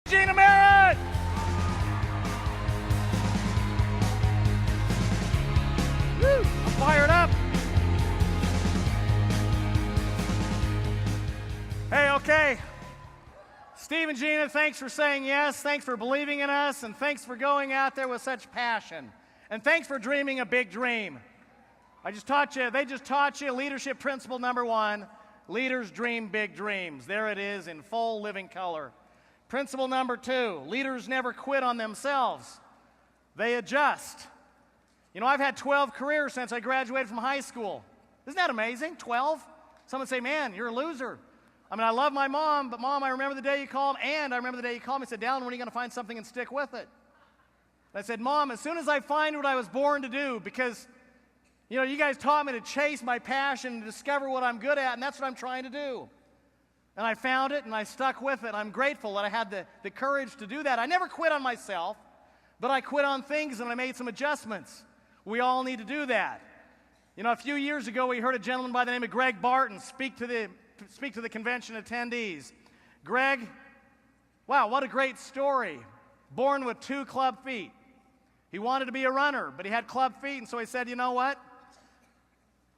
Imagine! Woo! I'm fired up. Hey, okay. Steve and Gina, thanks for saying yes. Thanks for believing in us. And thanks for going out there with such passion. And thanks for dreaming a big dream. They just taught you leadership principle number 1. Leaders dream big dreams. There it is in full living color. Principle number 2, leaders never quit on themselves. They adjust. You know, I've had 12 careers since I graduated from high school. Isn't that amazing? 12? Someone say, man, you're a loser. I mean, I love my mom, but Mom, I remember the day you called, and I remember the day you called me and said, Dallin, when are you going to find something and stick with it? I said, Mom, as soon as I find what I was born to do, because, you know, you guys taught me to chase my passion and discover what I'm good at, and that's what I'm trying to do. And I found it, and I stuck with it. I'm grateful that I had the courage to do that. I never quit on myself, but I quit on things, and I made some adjustments. We all need to do that. You know, a few years ago, we heard a gentleman by the name of Greg Barton speak to the convention attendees. Greg, wow, what a great story. Born with 2 club feet. He wanted to be a runner, but he had club feet, and so he said, you know what?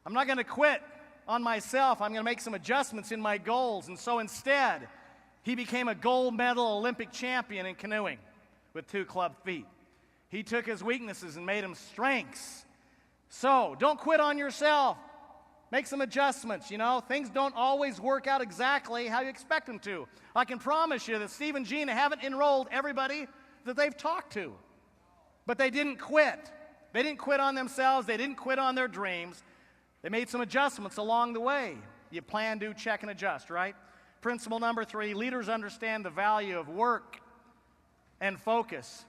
I'm not going to quit on myself. I'm going to make some adjustments in my goals. And so instead, he became a gold medal Olympic champion in canoeing with 2 club feet. He took his weaknesses and made them strengths. So don't quit on yourself. Make some adjustments, you know. Things don't always work out exactly how you expect them to. I can promise you that Steve and Gina haven't enrolled everybody that they've talked to. But they didn't quit. They didn't quit on themselves. They didn't quit on their dreams. They made some adjustments along the way. You plan, do, check, and adjust, right? Principle number 3, leaders understand the value of work and focus.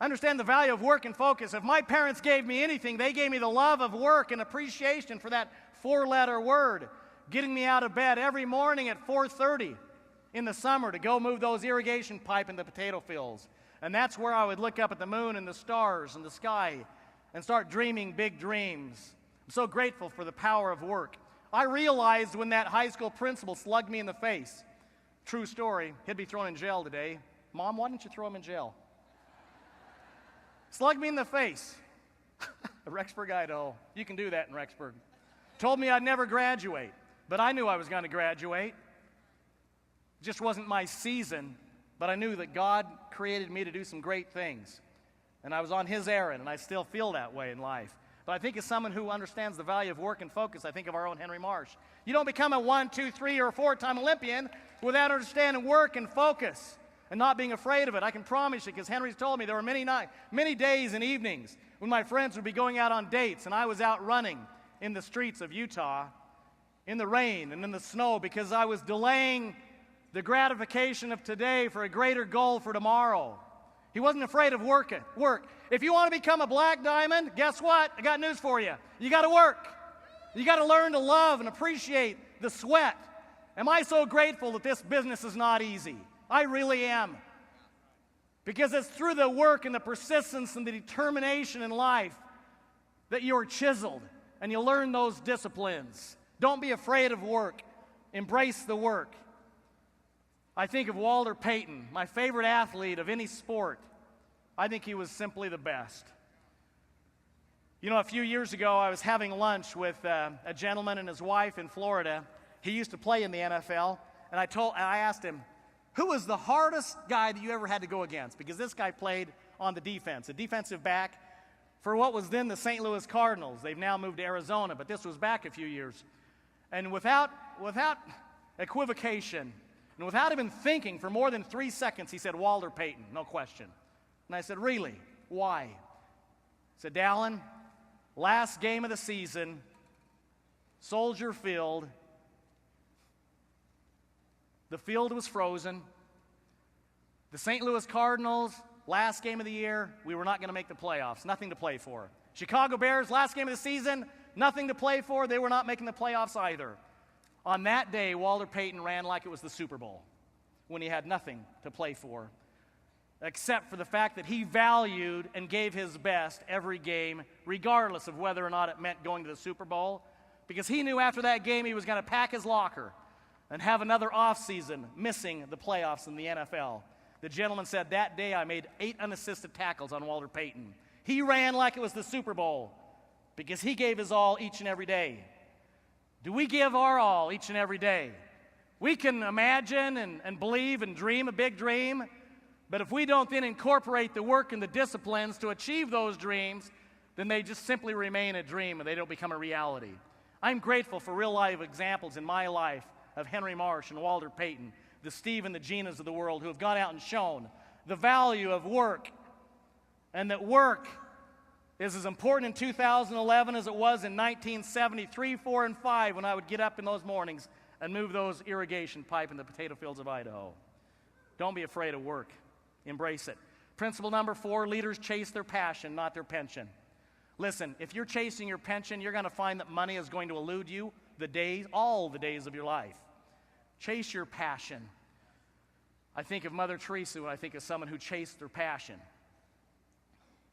Understand the value of work and focus. If my parents gave me anything, they gave me the love of work and appreciation for that 4-letter word, getting me out of bed every morning at 4:30 in the summer to go move those irrigation pipe in the potato fields. And that's where I would look up at the moon and the stars and the sky and start dreaming big dreams. I'm so grateful for the power of work. I realized when that high school principal slugged me in the face, true story, he'd be thrown in jail today. Mom, why didn't you throw him in jail? Slugged me in the face. Rexburg, Idaho. You can do that in Rexburg. Told me I'd never graduate, but I knew I was going to graduate. It just wasn't my season, but I knew that God created me to do some great things. And I was on His errand, and I still feel that way in life. But I think as someone who understands the value of work and focus, I think of our own Henry Marsh. You don't become a 1, 2, 3, or 4-time Olympian without understanding work and focus and not being afraid of it. I can promise you, because Henry's told me there were many days and evenings when my friends would be going out on dates, and I was out running in the streets of Utah in the rain and in the snow because I was delaying the gratification of today for a greater goal for tomorrow. He wasn't afraid of work. If you want to become a black diamond, guess what? I got news for you. You got to work. You got to learn to love and appreciate the sweat. Am I so grateful that this business is not easy? I really am. Because it's through the work and the persistence and the determination in life that you're chiseled and you learn those disciplines. Don't be afraid of work. Embrace the work. I think of Walter Payton, my favorite athlete of any sport. I think he was simply the best. You know, a few years ago, I was having lunch with a gentleman and his wife in Florida. He used to play in the NFL, and I asked him, who was the hardest guy that you ever had to go against? Because this guy played on the defense, a defensive back for what was then the St. Louis Cardinals. They've now moved to Arizona, but this was back a few years. And without equivocation, and without even thinking for more than 3 seconds, he said, Walter Payton, no question. And I said, really? Why? He said, Dallin, last game of the season, Soldier Field. The field was frozen. The St. Louis Cardinals, last game of the year, we were not going to make the playoffs. Nothing to play for. Chicago Bears, last game of the season, nothing to play for. They were not making the playoffs either. On that day, Walter Payton ran like it was the Super Bowl when he had nothing to play for, except for the fact that he valued and gave his best every game, regardless of whether or not it meant going to the Super Bowl, because he knew after that game he was going to pack his locker and have another offseason missing the playoffs in the NFL. The gentleman said, that day I made 8 unassisted tackles on Walter Payton. He ran like it was the Super Bowl because he gave his all each and every day. Do we give our all each and every day? We can imagine and believe and dream a big dream, but if we don't then incorporate the work and the disciplines to achieve those dreams, then they just simply remain a dream and they don't become a reality. I'm grateful for real-life examples in my life of Henry Marsh and Walter Payton, the Steve and the Ginas of the world who have gone out and shown the value of work, and that work is as important in 2011 as it was in 1973, 4, and 5 when I would get up in those mornings and move those irrigation pipe in the potato fields of Idaho. Don't be afraid of work. Embrace it. Principle number 4, leaders chase their passion, not their pension. Listen, if you're chasing your pension, you're going to find that money is going to elude you all the days of your life. Chase your passion. I think of Mother Teresa when I think of someone who chased their passion.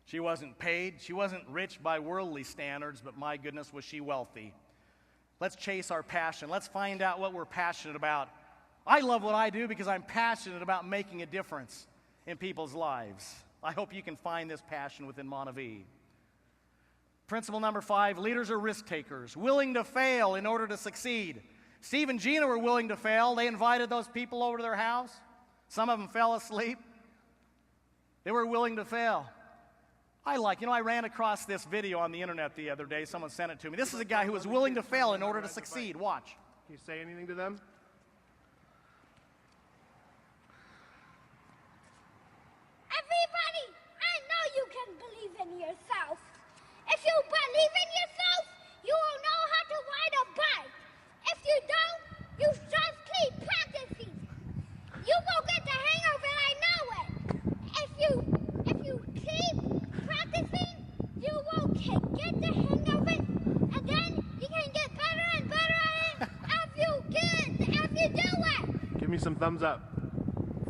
She wasn't paid. She wasn't rich by worldly standards, but my goodness, was she wealthy. Let's chase our passion. Let's find out what we're passionate about. I love what I do because I'm passionate about making a difference in people's lives. I hope you can find this passion within Montevideo. Principle number 5, leaders are risk takers, willing to fail in order to succeed. Steve and Gina were willing to fail. They invited those people over to their house. Some of them fell asleep. They were willing to fail. I ran across this video on the internet the other day. Someone sent it to me. This is a guy who was willing to fail in order to succeed. Watch. Can you say anything to them? Everybody, I know you can believe in yourself. If you believe in yourself, you will know how to ride a bike. If you don't, you just keep practicing. You will get the hang of it, I know it. If you keep practicing, you will get the hang of it, and then you can get better and better at it if you do it. Give me some thumbs up.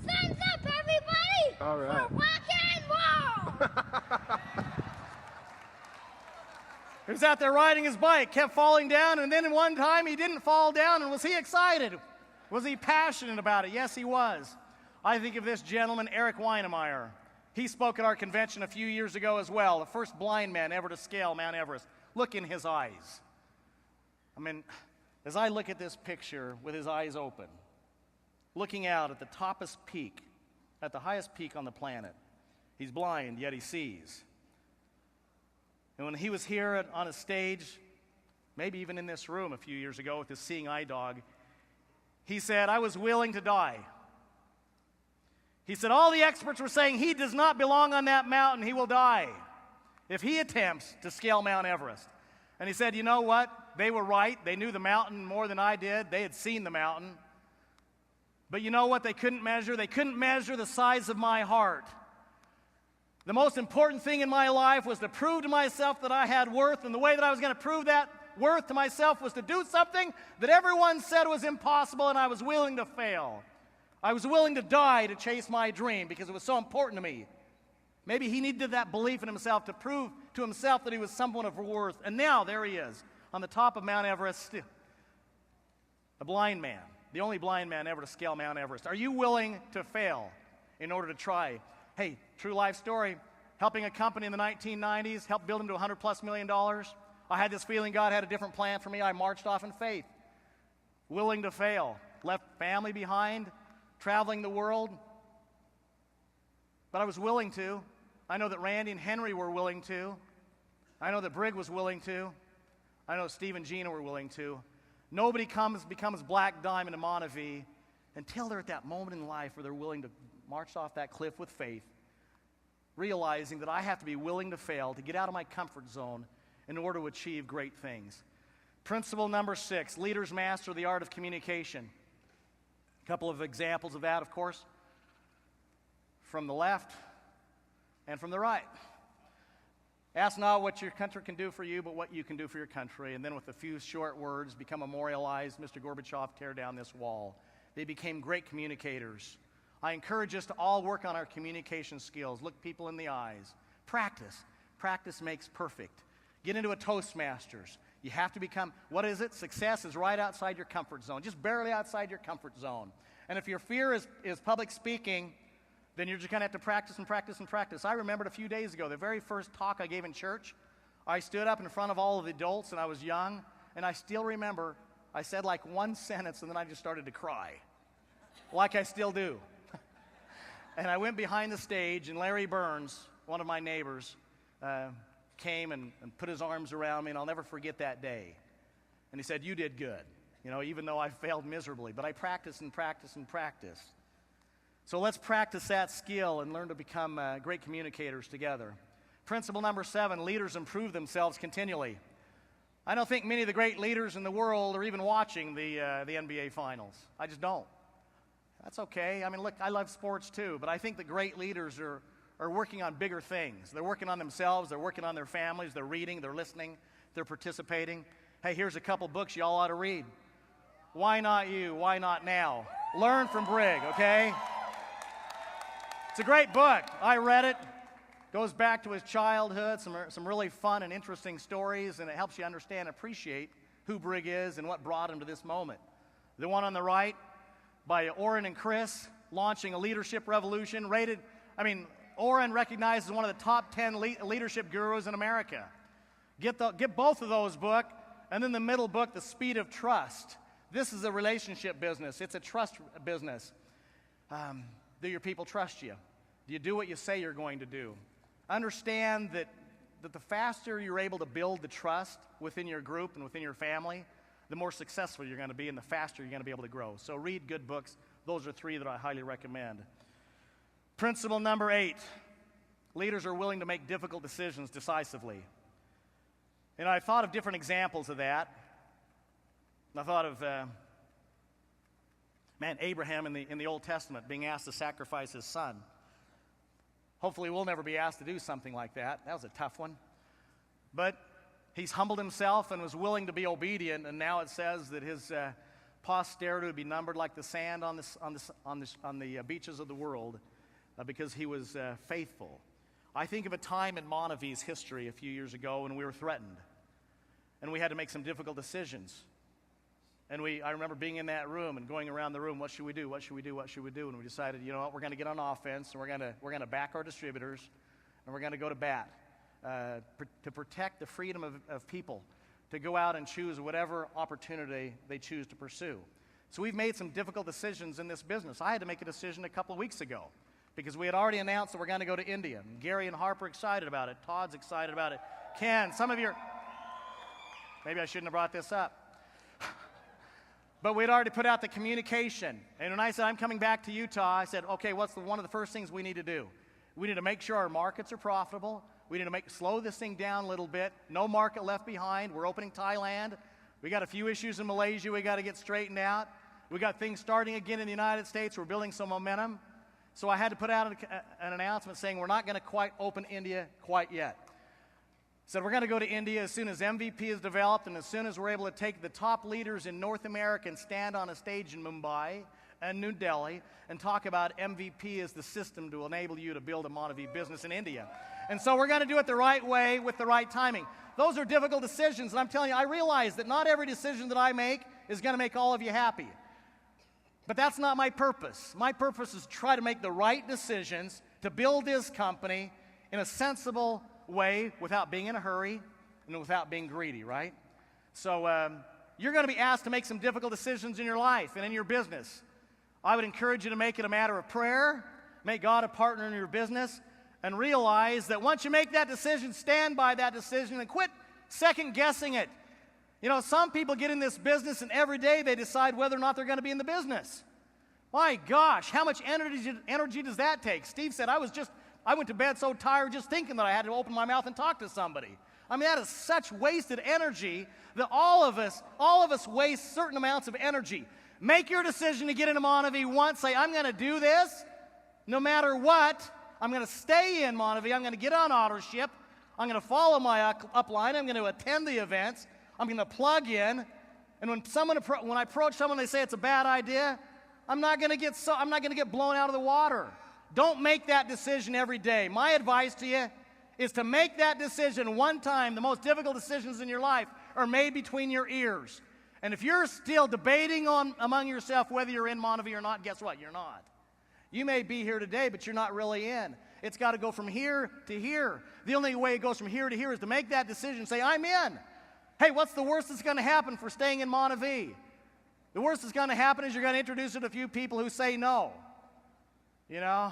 Thumbs up, everybody! All right. For rock and roll! He was out there riding his bike, kept falling down, and then one time he didn't fall down, and was he excited? Was he passionate about it? Yes, he was. I think of this gentleman, Eric Weinemeyer. He spoke at our convention a few years ago as well, the first blind man ever to scale Mount Everest. Look in his eyes. I mean, as I look at this picture with his eyes open, looking out at the toppest peak, at the highest peak on the planet, he's blind, yet he sees. And when he was here on a stage, maybe even in this room a few years ago with his seeing eye dog, he said, I was willing to die. He said, all the experts were saying he does not belong on that mountain, he will die if he attempts to scale Mount Everest. And he said, you know what? They were right. They knew the mountain more than I did. They had seen the mountain. But you know what they couldn't measure? They couldn't measure the size of my heart. The most important thing in my life was to prove to myself that I had worth, and the way that I was going to prove that worth to myself was to do something that everyone said was impossible, and I was willing to fail. I was willing to die to chase my dream because it was so important to me. Maybe he needed that belief in himself to prove to himself that he was someone of worth. And now there he is on the top of Mount Everest, a blind man, the only blind man ever to scale Mount Everest. Are you willing to fail in order to try? Hey, true life story, helping a company in the 1990s, helped build them to $100+ million. I had this feeling God had a different plan for me. I marched off in faith, willing to fail, left family behind, traveling the world. But I was willing to. I know that Randy and Henry were willing to. I know that Brig was willing to. I know Steve and Gina were willing to. Nobody becomes Black Diamond in Montevideo until they're at that moment in life where they're willing to march off that cliff with faith, realizing that I have to be willing to fail, to get out of my comfort zone in order to achieve great things. Principle number 6, leaders master the art of communication. A couple of examples of that, of course, from the left and from the right. Ask not what your country can do for you, but what you can do for your country. And then with a few short words, become memorialized, Mr. Gorbachev, tear down this wall. They became great communicators. I encourage us to all work on our communication skills. Look people in the eyes. Practice. Practice makes perfect. Get into a Toastmasters. You have to become, what is it? Success is right outside your comfort zone, just barely outside your comfort zone. And if your fear is public speaking, then you're just going to have to practice and practice and practice. I remembered a few days ago, the very first talk I gave in church, I stood up in front of all of the adults, and I was young, and I still remember I said like one sentence, and then I just started to cry, like I still do. And I went behind the stage, and Larry Burns, one of my neighbors, came and put his arms around me, and I'll never forget that day. And he said, "You did good, even though I failed miserably." But I practiced and practiced and practiced. So let's practice that skill and learn to become great communicators together. Principle number 7, leaders improve themselves continually. I don't think many of the great leaders in the world are even watching the NBA Finals. I just don't. That's okay. I mean, look, I love sports too, but I think the great leaders are working on bigger things. They're working on themselves. They're working on their families. They're reading. They're listening. They're participating. Hey, here's a couple books you all ought to read. Why Not You? Why Not Now? Learn from Brig, okay? It's a great book. I read it. Goes back to his childhood, some really fun and interesting stories, and it helps you understand and appreciate who Brig is and what brought him to this moment. The one on the right, by Orrin and Chris, Launching a Leadership Revolution, Orrin recognized as one of the top 10 leadership gurus in America. Get both of those books, and then the middle book, The Speed of Trust. This is a relationship business. It's a trust business. Do your people trust you? Do you do what you say you're going to do? Understand that the faster you're able to build the trust within your group and within your family, the more successful you're going to be and the faster you're going to be able to grow. So read good books. Those are 3 that I highly recommend. Principle number 8, leaders are willing to make difficult decisions decisively. And I thought of different examples of that. I thought of, Abraham in the Old Testament being asked to sacrifice his son. Hopefully we'll never be asked to do something like that. That was a tough one. But he's humbled himself and was willing to be obedient, and now it says that his posterity would be numbered like the sand on the beaches of the world because he was faithful. I think of a time in Montevi's history a few years ago when we were threatened, and we had to make some difficult decisions. And I remember being in that room and going around the room, what should we do, what should we do, what should we do? And we decided, you know what, we're going to get on offense, and we're going to back our distributors, and we're going to go to bat to protect the freedom of people to go out and choose whatever opportunity they choose to pursue. So we've made some difficult decisions in this business. I had to make a decision a couple of weeks ago because we had already announced that we're going to go to India. And Gary and Harper are excited about it. Todd's excited about it. Ken, some of you maybe I shouldn't have brought this up. But we'd already put out the communication. And when I said, I'm coming back to Utah, I said, okay, what's one of the first things we need to do? We need to make sure our markets are profitable. We need to slow this thing down a little bit. No market left behind. We're opening Thailand. We got a few issues in Malaysia we got to get straightened out. We got things starting again in the United States. We're building some momentum. So I had to put out an announcement saying we're not going to quite open India quite yet. Said we're going to go to India as soon as MVP is developed and as soon as we're able to take the top leaders in North America and stand on a stage in Mumbai and New Delhi and talk about MVP as the system to enable you to build a Montevi business in India. And so we're going to do it the right way with the right timing. Those are difficult decisions, and I'm telling you, I realize that not every decision that I make is going to make all of you happy. But that's not my purpose. My purpose is to try to make the right decisions to build this company in a sensible way without being in a hurry and without being greedy, right? So you're going to be asked to make some difficult decisions in your life and in your business. I would encourage you to make it a matter of prayer, make God a partner in your business, and realize that once you make that decision, stand by that decision and quit second-guessing it. You know, some people get in this business and every day they decide whether or not they're going to be in the business. My gosh, how much energy does that take? Steve said, I went to bed so tired just thinking that I had to open my mouth and talk to somebody. I mean, that is such wasted energy that all of us waste certain amounts of energy. Make your decision to get into Montevi once. Say, I'm going to do this no matter what. I'm going to stay in Montevi. I'm going to get on auto ship. I'm going to follow my upline. I'm going to attend the events. I'm going to plug in. And when I approach someone, they say it's a bad idea, I'm not going to get blown out of the water. Don't make that decision every day. My advice to you is to make that decision one time. The most difficult decisions in your life are made between your ears. And if you're still debating among yourself whether you're in Montevi or not, guess what? You're not. You may be here today, but you're not really in. It's got to go from here to here. The only way it goes from here to here is to make that decision, say, I'm in. Hey, what's the worst that's going to happen for staying in Montevideo? The worst that's going to happen is you're going to introduce it to a few people who say no. You know?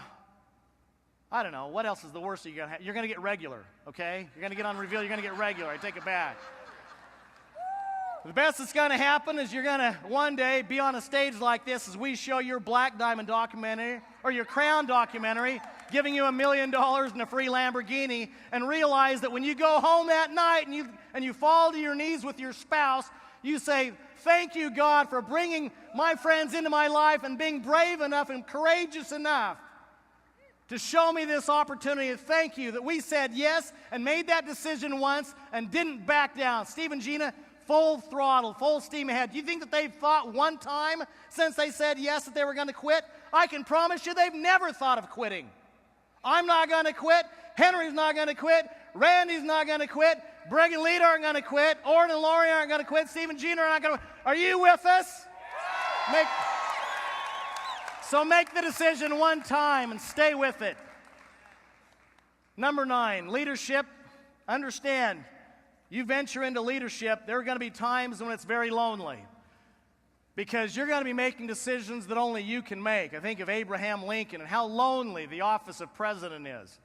I don't know. What else is the worst you're going to have? You're going to get regular, okay? You're going to get on Reveal. You're going to get regular. I take it back. The best that's going to happen is you're going to one day be on a stage like this as we show your Black Diamond documentary or your Crown documentary, giving you $1 million and a free Lamborghini, and realize that when you go home that night and you fall to your knees with your spouse, you say, thank you, God, for bringing my friends into my life and being brave enough and courageous enough to show me this opportunity. Thank you that we said yes and made that decision once and didn't back down. Steve and Gina, full throttle, full steam ahead. Do you think that they've thought one time since they said yes that they were going to quit? I can promise you they've never thought of quitting. I'm not going to quit. Henry's not going to quit. Randy's not going to quit. Greg and Lita aren't going to quit. Orrin and Lori aren't going to quit. Steve and Gina are not going to. Are you with us? So make the decision one time and stay with it. Number 9, leadership. Understand, you venture into leadership, there are going to be times when it's very lonely because you're going to be making decisions that only you can make. I think of Abraham Lincoln and how lonely the office of president is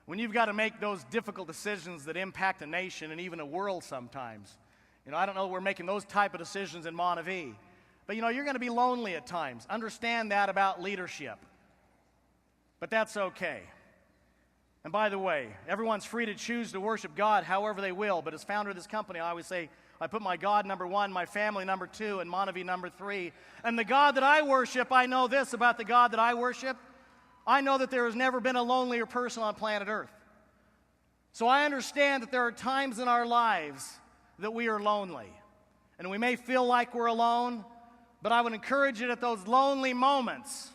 when you've got to make those difficult decisions that impact a nation and even a world sometimes. You know, I don't know, we're making those type of decisions in Montevideo. But, you know, you're going to be lonely at times. Understand that about leadership. But that's okay. And by the way, everyone's free to choose to worship God however they will. But as founder of this company, I always say, I put my God number 1, my family number 2, and Montevideo number 3. And the God that I worship, I know this about the God that I worship. I know that there has never been a lonelier person on planet Earth. So I understand that there are times in our lives that we are lonely. And we may feel like we're alone. But I would encourage you at those lonely moments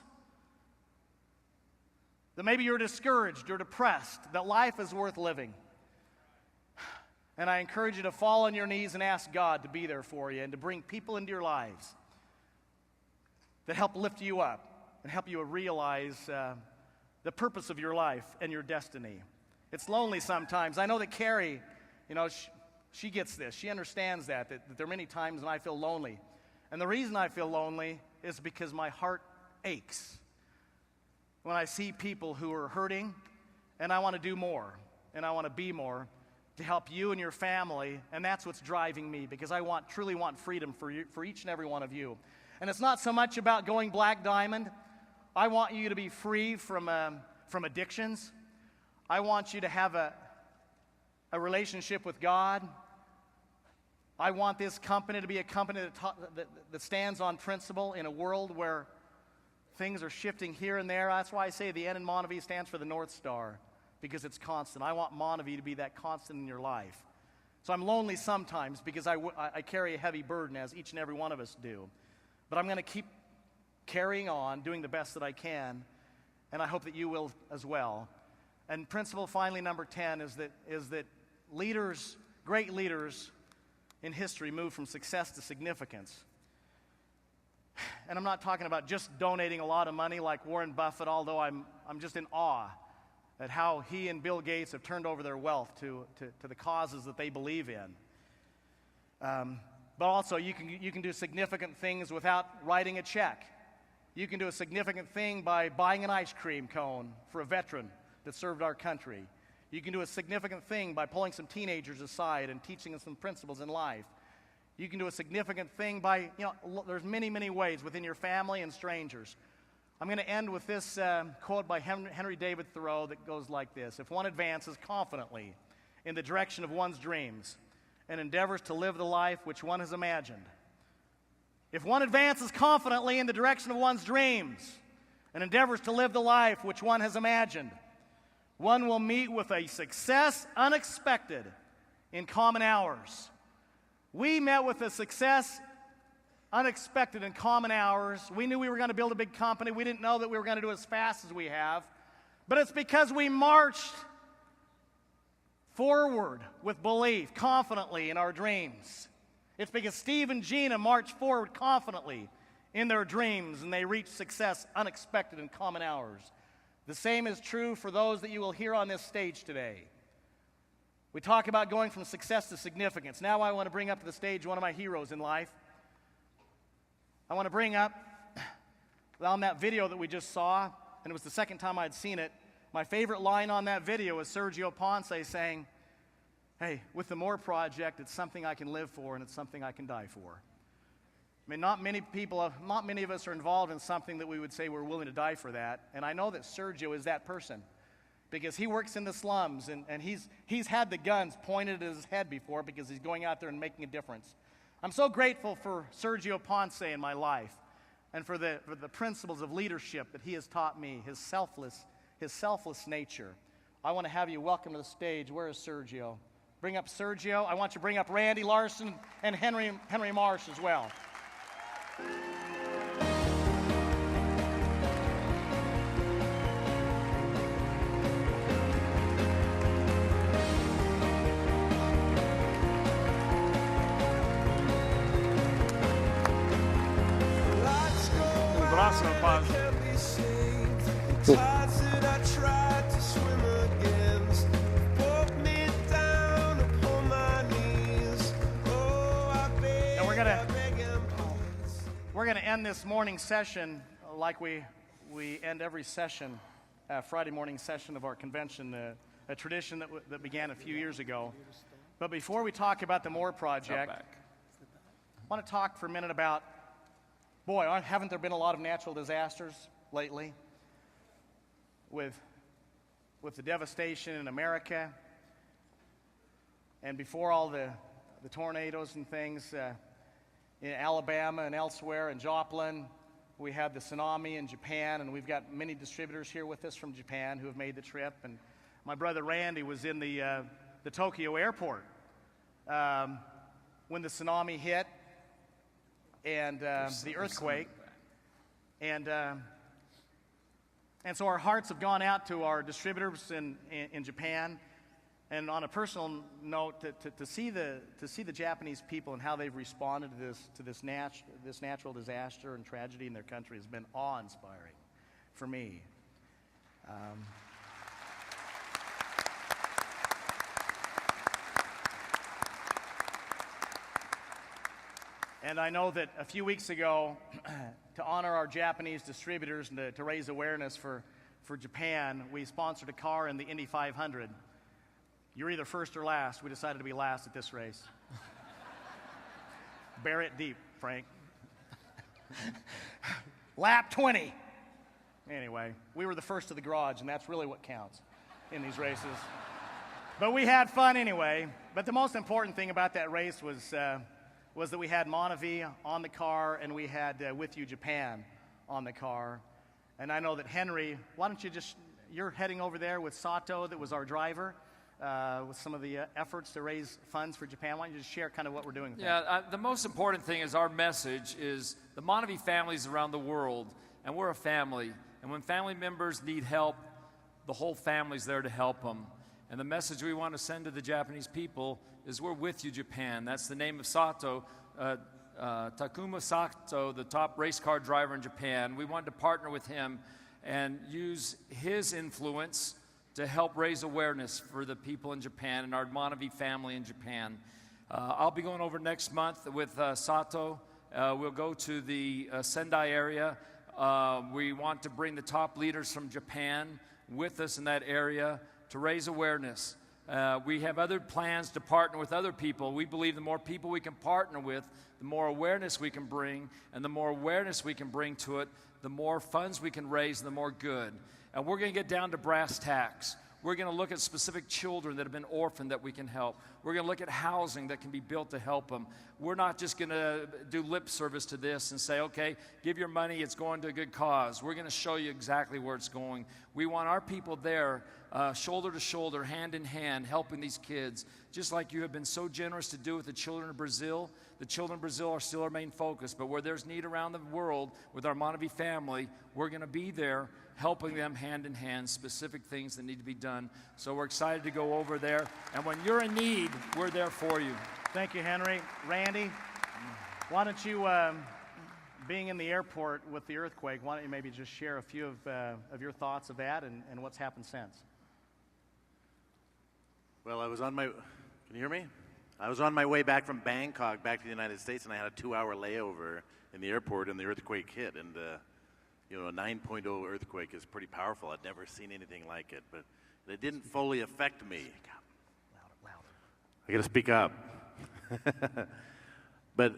that maybe you're discouraged or depressed, that life is worth living. And I encourage you to fall on your knees and ask God to be there for you and to bring people into your lives that help lift you up and help you realize the purpose of your life and your destiny. It's lonely sometimes. I know that Carrie, you know, she gets this. She understands that there are many times when I feel lonely. And the reason I feel lonely is because my heart aches when I see people who are hurting, and I want to do more, and I want to be more to help you and your family, and that's what's driving me, because I truly want freedom for each and every one of you. And it's not so much about going Black Diamond. I want you to be free from addictions. I want you to have a relationship with God. I want this company to be a company that stands on principle in a world where things are shifting here and there. That's why I say the N in Montevideo stands for the North Star, because it's constant. I want Montevideo to be that constant in your life. So I'm lonely sometimes because I carry a heavy burden, as each and every one of us do. But I'm going to keep carrying on, doing the best that I can, and I hope that you will as well. And principle, finally, number 10, is that leaders, great leaders, in history move from success to significance. And I'm not talking about just donating a lot of money like Warren Buffett, although I'm just in awe at how he and Bill Gates have turned over their wealth to the causes that they believe in. But also, you can do significant things without writing a check. You can do a significant thing by buying an ice cream cone for a veteran that served our country. You can do a significant thing by pulling some teenagers aside and teaching them some principles in life. You can do a significant thing by, there's many, many ways within your family and strangers. I'm going to end with this quote by Henry David Thoreau that goes like this: if one advances confidently in the direction of one's dreams and endeavors to live the life which one has imagined, if one advances confidently in the direction of one's dreams and endeavors to live the life which one has imagined, one will meet with a success unexpected in common hours. We met with a success unexpected in common hours. We knew we were going to build a big company. We didn't know that we were going to do it as fast as we have. But it's because we marched forward with belief, confidently in our dreams. It's because Steve and Gina marched forward confidently in their dreams, and they reach success unexpected in common hours. The same is true for those that you will hear on this stage today. We talk about going from success to significance. Now I want to bring up to the stage one of my heroes in life. I want to bring up, on that video that we just saw, and it was the second time I'd seen it, my favorite line on that video is Sergio Ponce saying, "Hey, with the More Project, it's something I can live for and it's something I can die for." I mean, not many of us are involved in something that we would say we're willing to die for that. And I know that Sergio is that person because he works in the slums and he's had the guns pointed at his head before because he's going out there and making a difference. I'm so grateful for Sergio Ponce in my life and for the principles of leadership that he has taught me, his selfless nature. I want to have you welcome to the stage. Where is Sergio? Bring up Sergio. I want you to bring up Randy Larson and Henry Marsh as well. Un abrazo, Paz. We're going to end this morning session like we end every session, Friday morning session of our convention, a tradition that began a few years ago. But before we talk about the More Project, I want to talk for a minute about, haven't there been a lot of natural disasters lately with the devastation in America and before all the tornadoes and things in Alabama and elsewhere, in Joplin. We had the tsunami in Japan, and we've got many distributors here with us from Japan who have made the trip. And my brother Randy was in the Tokyo airport when the tsunami hit and the earthquake. And so our hearts have gone out to our distributors in Japan. And on a personal note, to see the Japanese people and how they've responded to this natural disaster and tragedy in their country has been awe-inspiring for me. And I know that a few weeks ago, to honor our Japanese distributors and to raise awareness for Japan, we sponsored a car in the Indy 500. You're either first or last. We decided to be last at this race. Bear it deep, Frank. Lap 20. Anyway, we were the first to the garage, and that's really what counts in these races. But we had fun anyway. But the most important thing about that race was that we had Monavi on the car, and we had With You Japan on the car. And I know that Henry, why don't you you're heading over there with Sato, that was our driver, with some of the efforts to raise funds for Japan. Why don't you just share kind of what we're doing with that? The most important thing is our message is the Monavi families around the world, and we're a family. And when family members need help, the whole family's there to help them. And the message we want to send to the Japanese people is we're with you, Japan. That's the name of Sato, Takuma Sato, the top race car driver in Japan. We wanted to partner with him and use his influence to help raise awareness for the people in Japan and our Monavi family in Japan. I'll be going over next month with Sato. We'll go to the Sendai area. We want to bring the top leaders from Japan with us in that area to raise awareness. We have other plans to partner with other people. We believe the more people we can partner with, the more awareness we can bring, and the more awareness we can bring to it, the more funds we can raise, the more good. And we're going to get down to brass tacks. We're going to look at specific children that have been orphaned that we can help. We're going to look at housing that can be built to help them. We're not just going to do lip service to this and say, okay, give your money, it's going to a good cause. We're going to show you exactly where it's going. We want our people there, shoulder to shoulder, hand in hand, helping these kids, just like you have been so generous to do with the children of Brazil. The children of Brazil are still our main focus, but where there's need around the world with our Monavi family, we're going to be there helping them hand in hand, specific things that need to be done. So we're excited to go over there. And when you're in need, we're there for you. Thank you, Henry. Randy, why don't you being in the airport with the earthquake, why don't you maybe just share a few of your thoughts of that and what's happened since? Well, I was on my, can you hear me? I was on my way back from Bangkok back to the United States, and I had a 2-hour layover in the airport, and the earthquake hit. And, you know, a 9.0 earthquake is pretty powerful. I'd never seen anything like it, but it didn't fully affect me. I got to speak up. But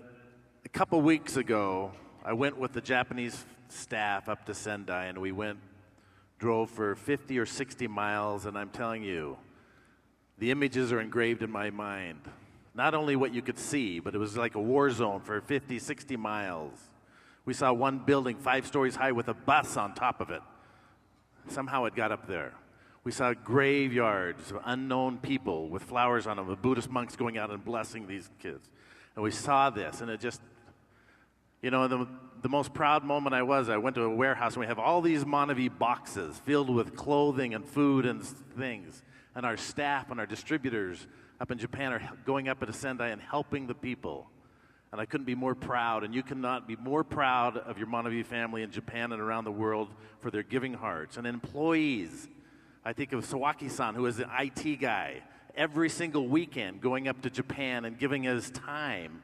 a couple weeks ago, I went with the Japanese staff up to Sendai, and we drove for 50 or 60 miles, and I'm telling you, the images are engraved in my mind. Not only what you could see, but it was like a war zone for 50, 60 miles. We saw one building 5 stories high with a bus on top of it. Somehow it got up there. We saw graveyards of unknown people with flowers on them, with Buddhist monks going out and blessing these kids. And we saw this, and it just, you know, the most proud moment I went to a warehouse, and we have all these Manavi boxes filled with clothing and food and things. And our staff and our distributors up in Japan are going up at Sendai and helping the people. And I couldn't be more proud, and you cannot be more proud of your Manavi family in Japan and around the world for their giving hearts. And employees, I think of Sawaki-san, who is the IT guy, every single weekend going up to Japan and giving his time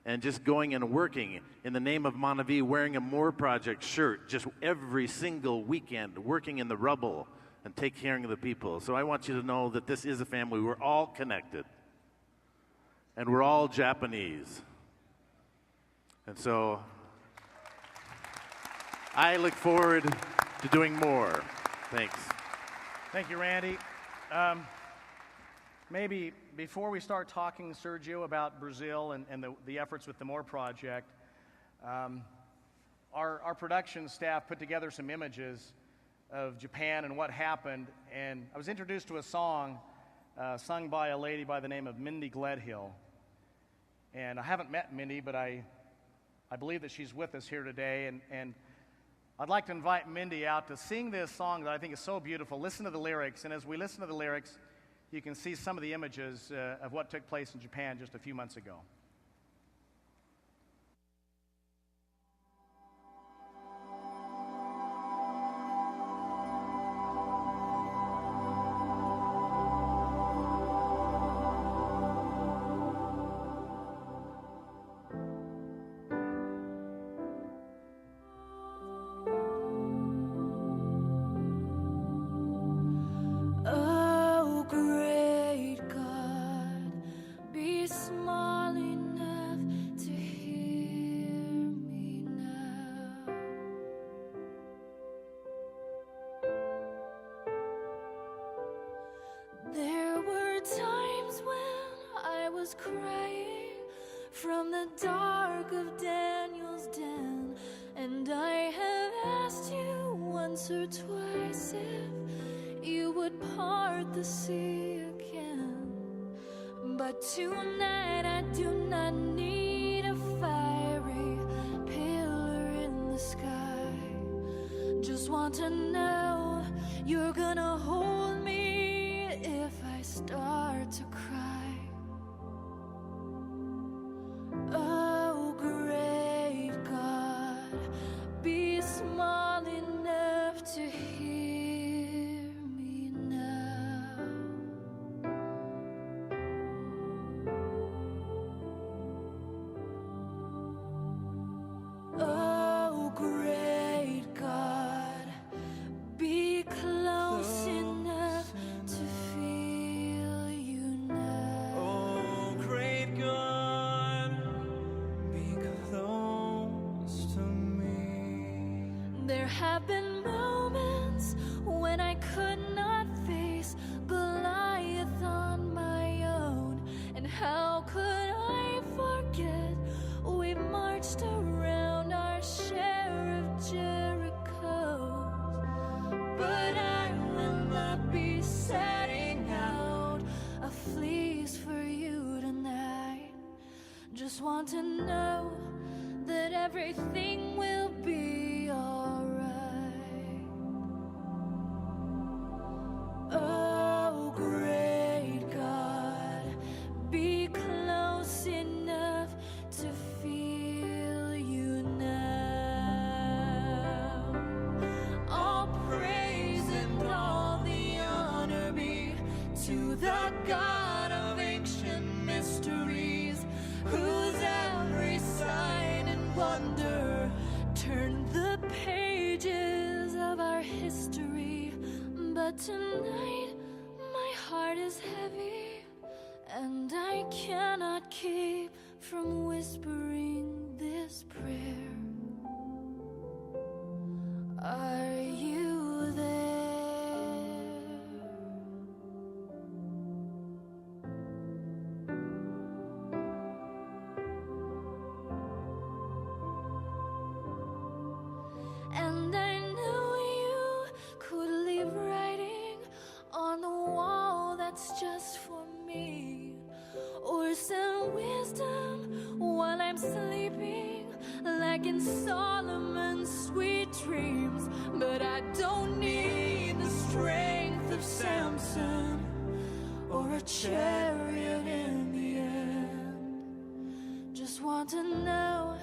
and just going and working in the name of Manavi, wearing a More Project shirt just every single weekend, working in the rubble and take care of the people. So I want you to know that this is a family. We're all connected, and we're all Japanese. And so I look forward to doing more. Thanks. Thank you, Randy. Maybe before we start talking, Sergio, about Brazil and the efforts with the More Project, our production staff put together some images of Japan and what happened, and I was introduced to a song sung by a lady by the name of Mindy Gledhill. And I haven't met Mindy, but I believe that she's with us here today, and I'd like to invite Mindy out to sing this song that I think is so beautiful. Listen to the lyrics, and as we listen to the lyrics, you can see some of the images of what took place in Japan just a few months ago. Crying from the dark of Daniel's den, and I have asked you once or twice if you would part the sea again. But tonight I do not need a fiery pillar in the sky. Just want to know you're gonna hold me if I start to cry. Oh, great God, be small enough to hear me now. Oh, great God, be close enough to feel you now. Oh, great God. There have been moments when I could not face Goliath on my own. And how could I forget we marched around our share of Jericho? But I will not be setting out a fleece for you tonight. Just want to know that everything will be alright. Oh, great God, be close enough to feel you now. a God of ancient mysteries, whose every sign and wonder turn the pages of our history. But tonight my heart is heavy, and I cannot keep from whispering this prayer. Are you there? And I knew you could leave writing on the wall that's just for me, or send wisdom while I'm sleeping, like in Solomon's sweet dreams. But I don't need the strength of Samson or a chariot in the end. Just want to know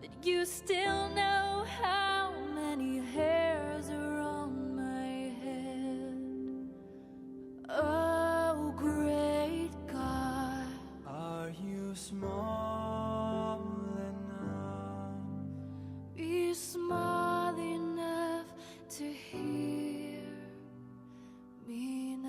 that you still know how many hairs are on my head. Oh, great God, Are you small enough? be small enough to hear me now.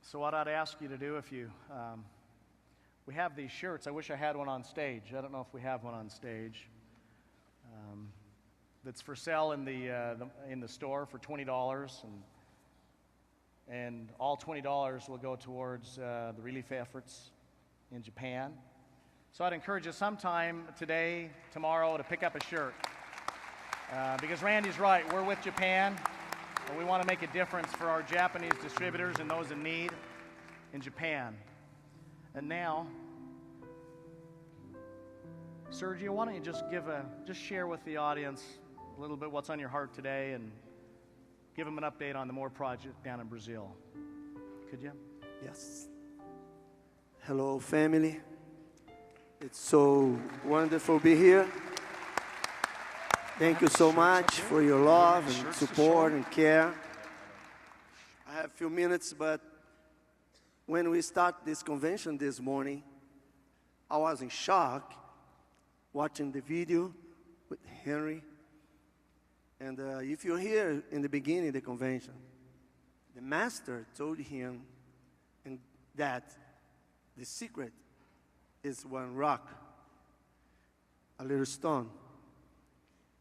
So what I'd ask you to do, if you, we have these shirts. I wish I had one on stage. I don't know if we have one on stage. That's for sale in the store for $20, and all $20 will go towards the relief efforts in Japan. So I'd encourage you sometime today, tomorrow, to pick up a shirt. Because Randy's right, we're with Japan, and we want to make a difference for our Japanese distributors and those in need in Japan. And now, Sergio, why don't you just share with the audience a little bit what's on your heart today, and give them an update on the More Project down in Brazil. Could you? Yes. Hello, family. It's so wonderful to be here. Thank you so much for your love and support and care. I have a few minutes, but when we start this convention this morning, I was in shock watching the video with Henry. And if you're here in the beginning of the convention, the master told him that the secret is one rock, a little stone,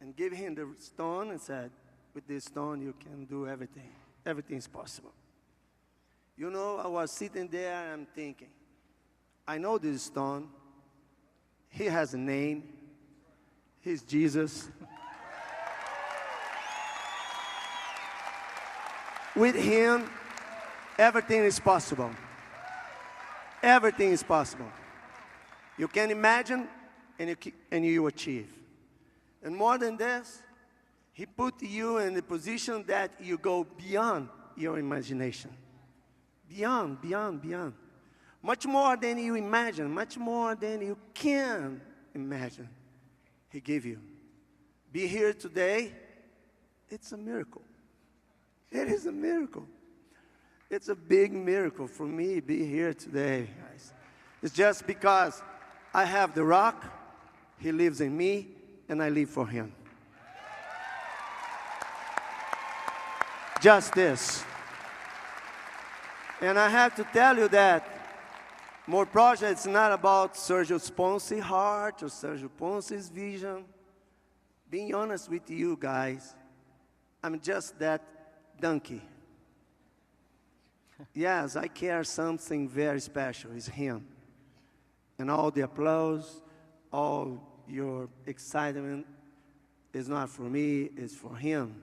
and gave him the stone and said, with this stone you can do everything. Everything is possible. You know, I was sitting there and I'm thinking, I know this stone. He has a name. He's Jesus. With him, everything is possible. Everything is possible. You can imagine and you achieve. And more than this, he put you in the position that you go beyond your imagination. Beyond, beyond, beyond. Much more than you imagine, much more than you can imagine. He gave you. Be here today, it's a miracle. It is a miracle. It's a big miracle for me to be here today, guys. It's just because I have the rock, he lives in me, and I live for him. Just this. And I have to tell you that More Project is not about Sergio Ponce's heart or Sergio Ponce's vision. Being honest with you guys, I'm just that donkey. Yes, I care something very special. It's him. And all the applause, all your excitement is not for me, it's for him.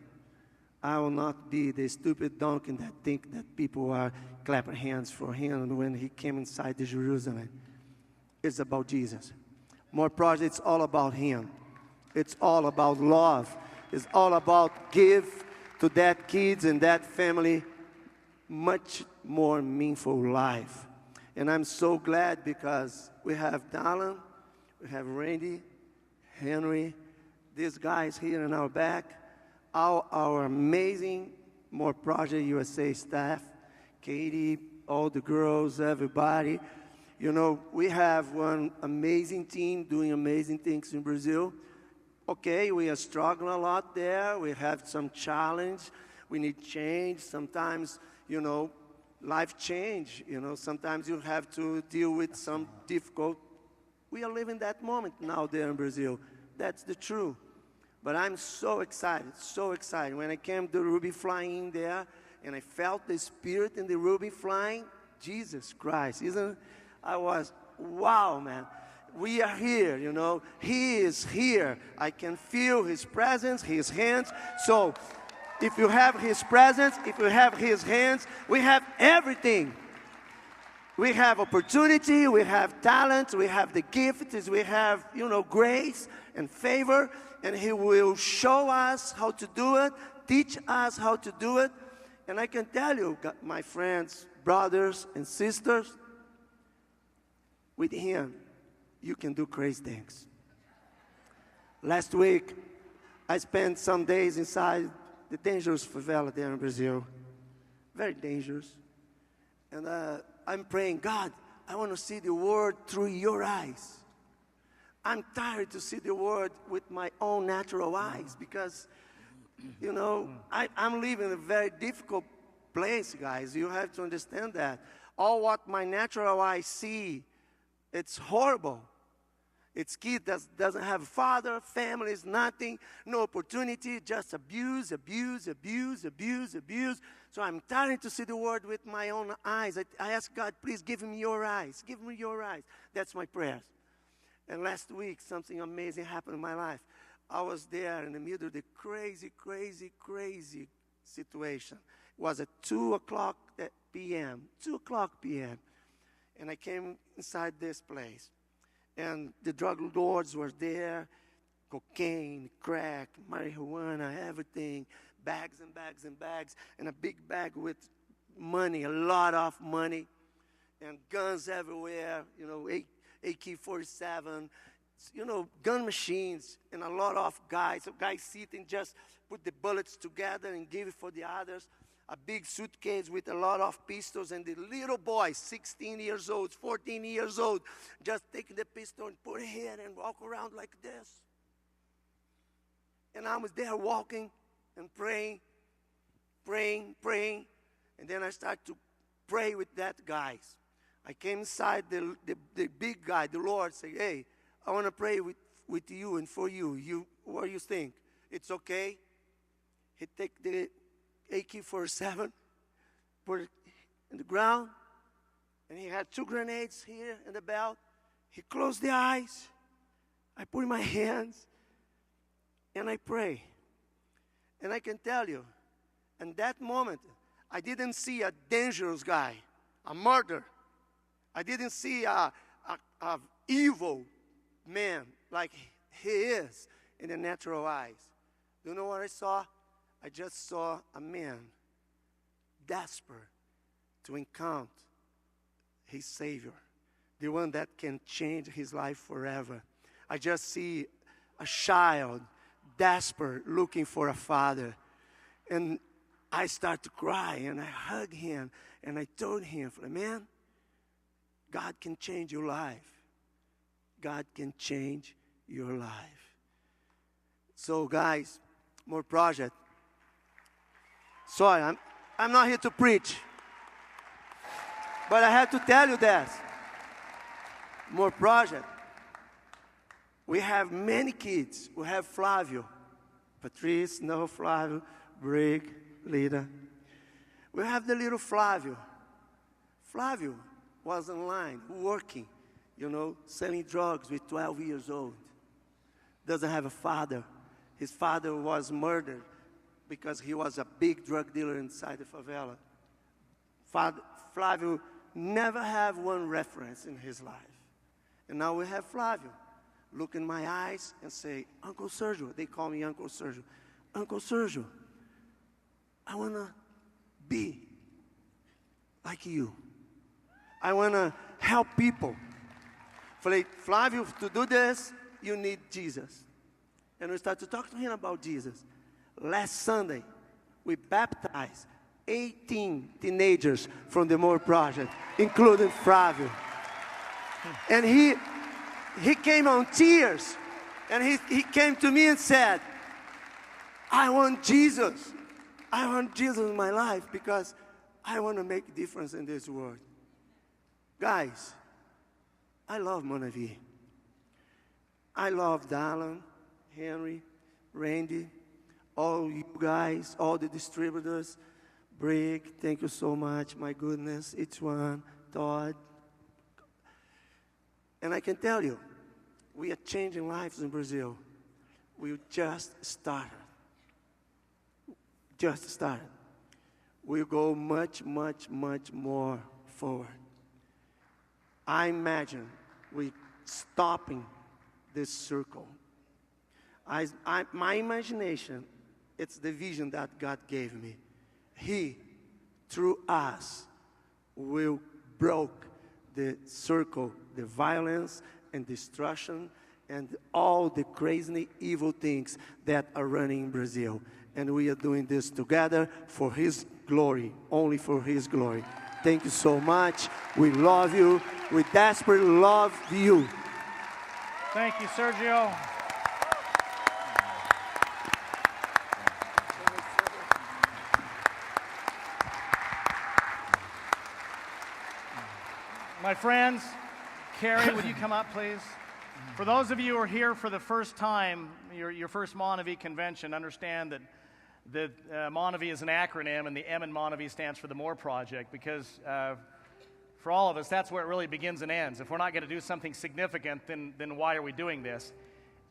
I will not be the stupid donkey that think that people are clapping hands for him when he came inside the Jerusalem. It's about Jesus. More Project, it's all about him. It's all about love. It's all about give to that kids and that family much more meaningful life. And I'm so glad because we have Dallin, we have Randy, Henry, these guys here in our back, all our amazing More Project USA staff, Katie, all the girls, everybody. You know, we have one amazing team doing amazing things in Brazil. Okay, we are struggling a lot there. We have some challenge. We need change. Sometimes, you know, life change. You know, sometimes you have to deal with some difficult. We are living that moment now there in Brazil. That's the truth. But I'm so excited, so excited. When I came to Ruby flying in there, and I felt the Spirit in the Ruby flying, Jesus Christ, isn't it? I was, wow, man. We are here, you know. He is here. I can feel His presence, His hands. So if you have His presence, if you have His hands, we have everything. We have opportunity, we have talent, we have the gifts, we have, you know, grace and favor. And He will show us how to do it, teach us how to do it. And I can tell you, my friends, brothers and sisters, with Him, you can do crazy things. Last week, I spent some days inside the dangerous favela there in Brazil. Very dangerous. And I'm praying, God, I want to see the world through your eyes. I'm tired to see the world with my own natural eyes because, you know, I'm living in a very difficult place, guys. You have to understand that. All what my natural eyes see, it's horrible. Its kid doesn't have a father, families, nothing, no opportunity, just abuse, abuse, abuse, abuse, abuse. So I'm tired to see the world with my own eyes. I ask God, please give me your eyes. Give me your eyes. That's my prayers. And last week, something amazing happened in my life. I was there in the middle of the crazy, crazy, crazy situation. It was at 2 o'clock p.m., 2 o'clock p.m., and I came inside this place. And the drug lords were there, cocaine, crack, marijuana, everything, bags and bags and bags, and a big bag with money, a lot of money, and guns everywhere, you know, AK-47, you know, gun machines, and a lot of guys. So guys sitting just put the bullets together and give it for the others. A big suitcase with a lot of pistols, and the little boys, 16 years old, 14 years old, just taking the pistol and put it here and walk around like this. And I was there walking and praying, and then I started to pray with that guys. I came inside the big guy, the Lord, said, hey, I want to pray with you and for you. What do you think? It's okay? He take the AK-47, put it in the ground, and he had 2 grenades here in the belt. He closed the eyes. I put in my hands, and I pray. And I can tell you, in that moment, I didn't see a dangerous guy, a murderer. I didn't see a evil man like he is in the natural eyes. Do you know what I saw? I just saw a man desperate to encounter his Savior, the one that can change his life forever. I just see a child desperate looking for a father. And I start to cry, and I hug him, and I told him, man, God can change your life. God can change your life. So, guys, More Project. Sorry, I'm not here to preach. But I have to tell you this. More Project. We have many kids. We have Flavio, Patrice, no Flavio, Brig, Lida. We have the little Flavio. Flavio was online, working, you know, selling drugs with 12 years old. Doesn't have a father. His father was murdered because he was a big drug dealer inside the favela. Flavio never had one reference in his life. And now we have Flavio look in my eyes and say, Uncle Sergio. They call me Uncle Sergio. Uncle Sergio, I want to be like you. I want to help people. Flavio, to do this, you need Jesus. And we start to talk to him about Jesus. Last Sunday, we baptized 18 teenagers from the More Project, including Flavio. And he came on tears. And he came to me and said, I want Jesus. I want Jesus in my life because I want to make a difference in this world. Guys, I love Monavi. I love Dallin, Henry, Randy, all you guys, all the distributors. Brig, thank you so much. My goodness, each one, Todd. And I can tell you, we are changing lives in Brazil. We just started. Just started. We'll go much, much, much more forward. I imagine we stopping this circle. My imagination, it's the vision that God gave me. He, through us, will break the circle, the violence and destruction and all the crazy evil things that are running in Brazil. And we are doing this together for His glory, only for His glory. Thank you so much. We love you. We desperately love you. Thank you, Sergio. My friends, Carrie, would you come up, please? For those of you who are here for the first time, your first Monavi convention, understand that Monavi is an acronym, and the M in Monavi stands for the More Project, because for all of us, that's where it really begins and ends. If we're not going to do something significant, then why are we doing this?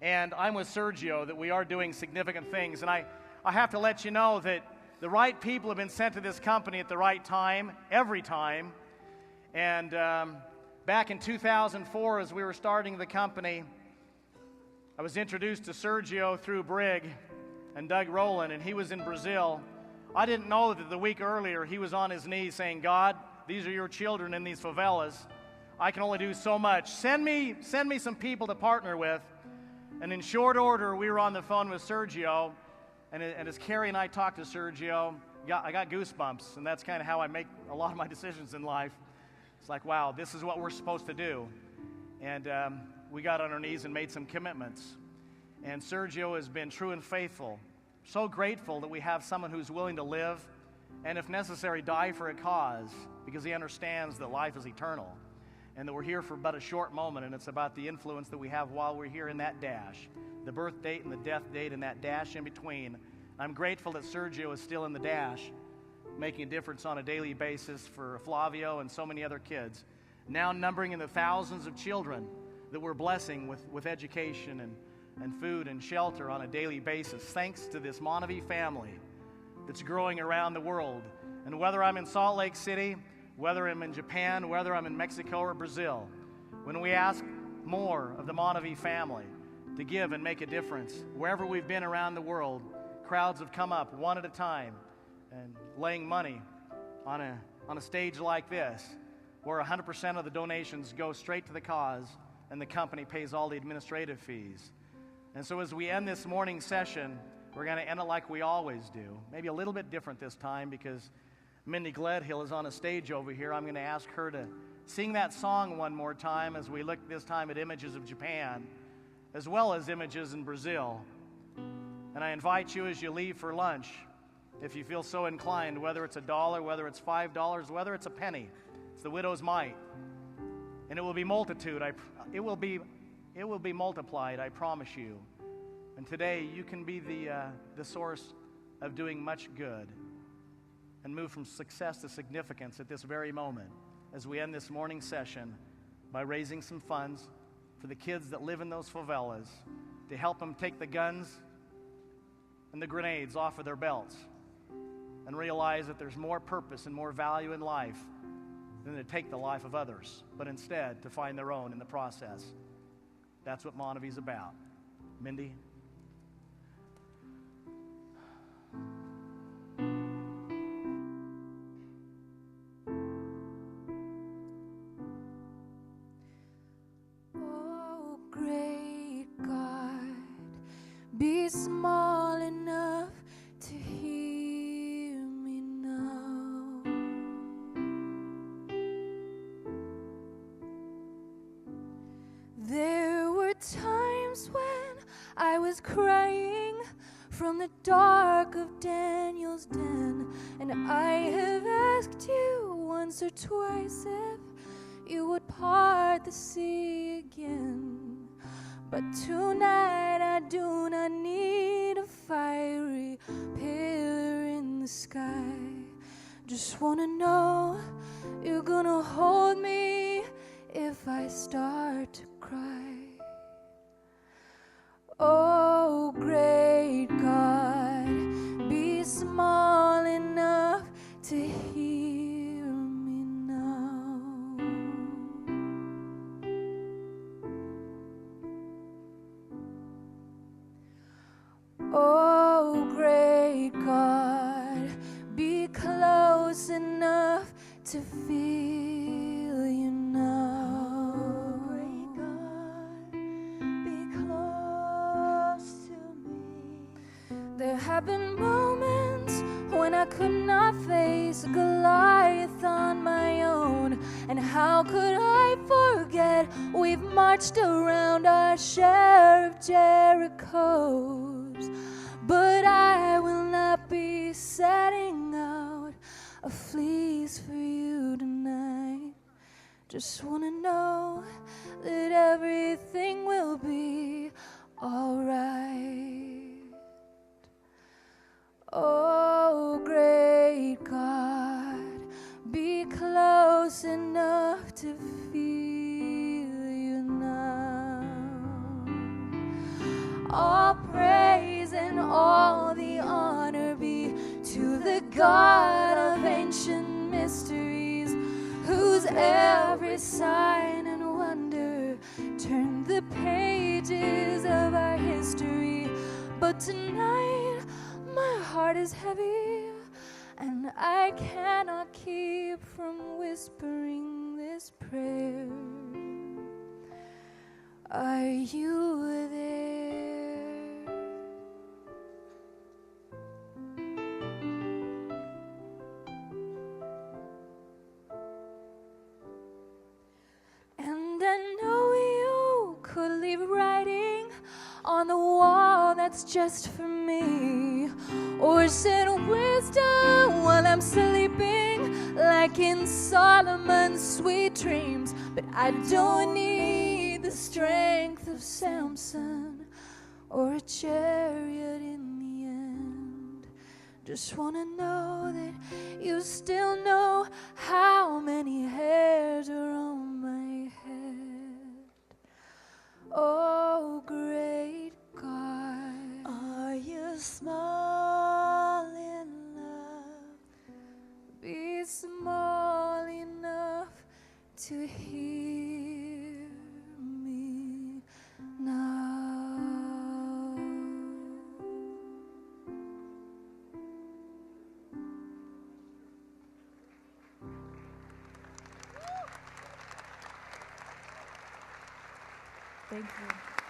And I'm with Sergio that we are doing significant things, and I have to let you know that the right people have been sent to this company at the right time, every time. And back in 2004, as we were starting the company, I was introduced to Sergio through Brig and Doug Rowland, and he was in Brazil. I didn't know that the week earlier he was on his knees saying, God, these are your children in these favelas. I can only do so much. Send me some people to partner with. And in short order, we were on the phone with Sergio, and as Carrie and I talked to Sergio, I got goosebumps, and that's kind of how I make a lot of my decisions in life. It's like, wow, this is what we're supposed to do. And we got on our knees and made some commitments. And Sergio has been true and faithful. So grateful that we have someone who's willing to live and, if necessary, die for a cause, because he understands that life is eternal and that we're here for but a short moment, and it's about the influence that we have while we're here in that dash, the birth date and the death date and that dash in between. I'm grateful that Sergio is still in the dash, making a difference on a daily basis for Flavio and so many other kids, now numbering in the thousands of children that we're blessing with education and food and shelter on a daily basis, thanks to this Monavi family that's growing around the world. And whether I'm in Salt Lake City, whether I'm in Japan, whether I'm in Mexico or Brazil, when we ask more of the Monavi family to give and make a difference, wherever we've been around the world, crowds have come up one at a time and laying money on a stage like this, where 100% of the donations go straight to the cause and the company pays all the administrative fees. And so as we end this morning session, we're going to end it like we always do, maybe a little bit different this time, because Mindy Gledhill is on a stage over here. I'm going to ask her to sing that song one more time as we look this time at images of Japan, as well as images in Brazil. And I invite you as you leave for lunch, if you feel so inclined, whether it's $1, whether it's $5, whether it's a penny, it's the widow's mite. And it will be multitude. It will be multiplied, I promise you. And today you can be the source of doing much good and move from success to significance at this very moment as we end this morning session by raising some funds for the kids that live in those favelas, to help them take the guns and the grenades off of their belts and realize that there's more purpose and more value in life than to take the life of others, but instead to find their own in the process. That's what Monavy's about. Mindy? Oh, great God, be small enough to hear me now. There were times when I was crying from the dark of Daniel's den, and I have asked you once or twice if you would part the sea again. But tonight I do not need a fiery pillar in the sky. Just wanna know you're gonna hold me if I start to cry. Oh, great God, be small enough to hear me now. Oh, great God, be close enough to feel you now. Oh, great God, be close to me. There have been moments when I could not face Goliath on my own. And how could I forget we've marched around our share of Jerichos? But I will not be setting out a fleece for you tonight. Just wanna know that everything will be alright. Oh, great God, be close enough to feel you now. All praise and all the honor be to the God of ancient mysteries, whose every sign and wonder turned the pages of our history. But tonight my heart is heavy, and I cannot keep from whispering this prayer. Are you there? And I know you could leave writing on the wall that's just for me, or send wisdom while I'm sleeping, like in Solomon's sweet dreams. But I don't need the strength of Samson or a chariot in the end. Just wanna know that you still know how many hairs are on my head. Oh, great God, are you small enough? Be small enough to hear me now. Thank you.